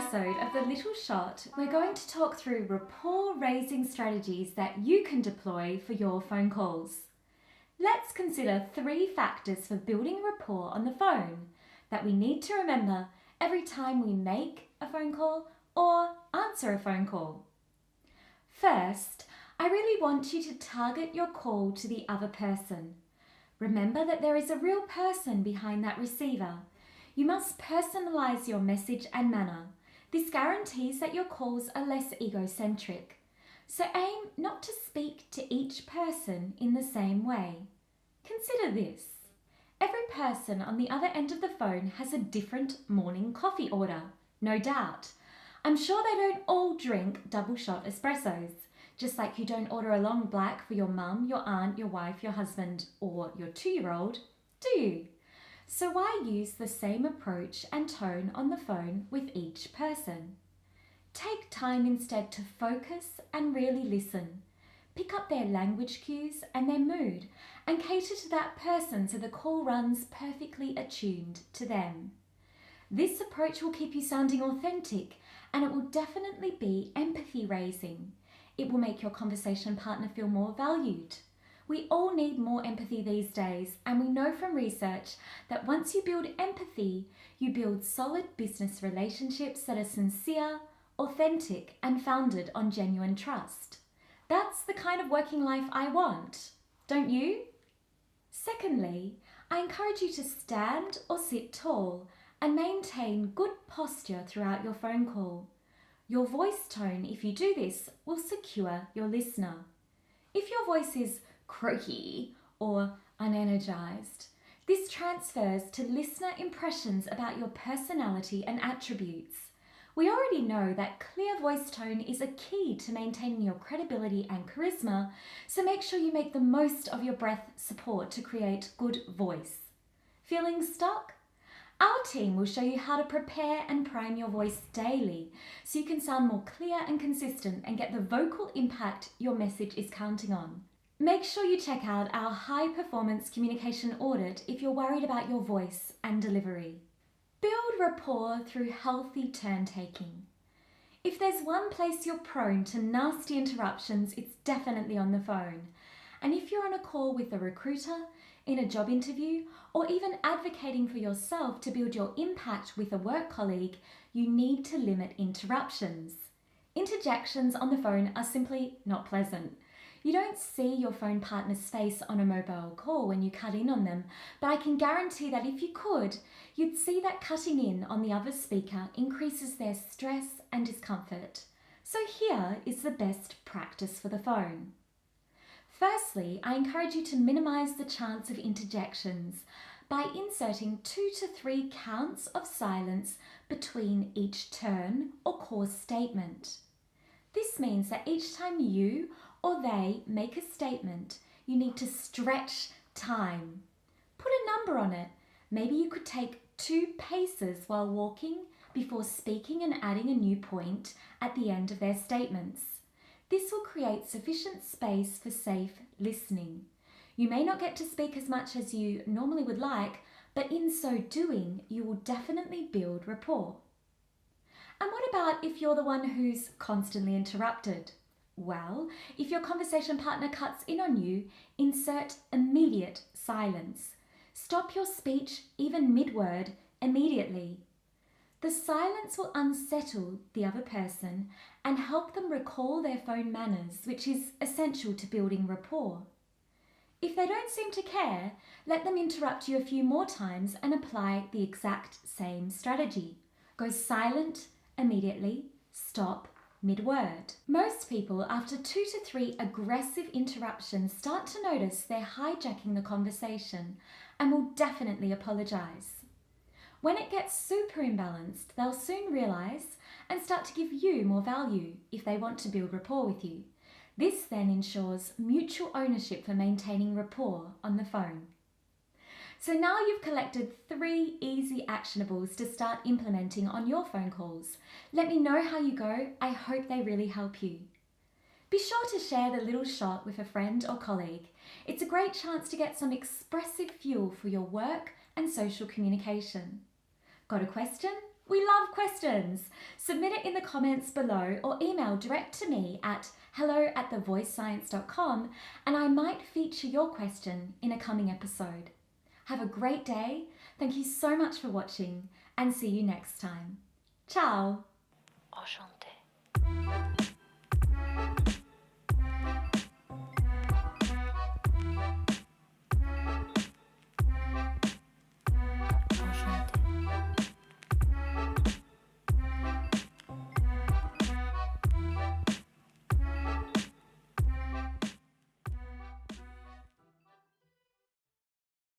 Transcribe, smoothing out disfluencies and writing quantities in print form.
episode of The Little Shot, we're going to talk through rapport-raising strategies that you can deploy for your phone calls. Let's consider 3 factors for building rapport on the phone that we need to remember every time we make a phone call or answer a phone call. First, I really want you to target your call to the other person. Remember that there is a real person behind that receiver. You must personalize your message and manner. This guarantees that your calls are less egocentric. So aim not to speak to each person in the same way. Consider this. Every person on the other end of the phone has a different morning coffee order, no doubt. I'm sure they don't all drink double shot espressos, just like you don't order a long black for your mum, your aunt, your wife, your husband, or your 2-year-old, do you? So why use the same approach and tone on the phone with each person? Take time instead to focus and really listen. Pick up their language cues and their mood and cater to that person so the call runs perfectly attuned to them. This approach will keep you sounding authentic and it will definitely be empathy raising. It will make your conversation partner feel more valued. We all need more empathy these days, and we know from research that once you build empathy, you build solid business relationships that are sincere, authentic, and founded on genuine trust. That's the kind of working life I want, don't you? Secondly, I encourage you to stand or sit tall and maintain good posture throughout your phone call. Your voice tone, if you do this, will secure your listener. If your voice is croaky or unenergized, this transfers to listener impressions about your personality and attributes. We already know that clear voice tone is a key to maintaining your credibility and charisma, so make sure you make the most of your breath support to create good voice. Feeling stuck? Our team will show you how to prepare and prime your voice daily so you can sound more clear and consistent and get the vocal impact your message is counting on. Make sure you check out our high-performance communication audit if you're worried about your voice and delivery. Build rapport through healthy turn-taking. If there's one place you're prone to nasty interruptions, it's definitely on the phone. And if you're on a call with a recruiter, in a job interview, or even advocating for yourself to build your impact with a work colleague, you need to limit interruptions. Interjections on the phone are simply not pleasant. You don't see your phone partner's face on a mobile call when you cut in on them, but I can guarantee that if you could, you'd see that cutting in on the other speaker increases their stress and discomfort. So here is the best practice for the phone. Firstly, I encourage you to minimize the chance of interjections by inserting 2 to 3 counts of silence between each turn or core statement. This means that each time you or they make a statement, you need to stretch time. Put a number on it. Maybe you could take 2 paces while walking before speaking and adding a new point at the end of their statements. This will create sufficient space for safe listening. You may not get to speak as much as you normally would like, but in so doing, you will definitely build rapport. And what about if you're the one who's constantly interrupted? Well, if your conversation partner cuts in on you, insert immediate silence. Stop your speech, even mid-word, immediately. The silence will unsettle the other person and help them recall their phone manners, which is essential to building rapport. If they don't seem to care, let them interrupt you a few more times and apply the exact same strategy. Go silent immediately, stop mid-word. Most people, after 2 to 3 aggressive interruptions, start to notice they're hijacking the conversation and will definitely apologize. When it gets super imbalanced, they'll soon realize and start to give you more value if they want to build rapport with you. This then ensures mutual ownership for maintaining rapport on the phone. So now you've collected 3 easy actionables to start implementing on your phone calls. Let me know how you go. I hope they really help you. Be sure to share the little shot with a friend or colleague. It's a great chance to get some expressive fuel for your work and social communication. Got a question? We love questions. Submit it in the comments below or email direct to me at hello@thevoicescience.com and I might feature your question in a coming episode. Have a great day. Thank you so much for watching and see you next time. Ciao. Enchanté.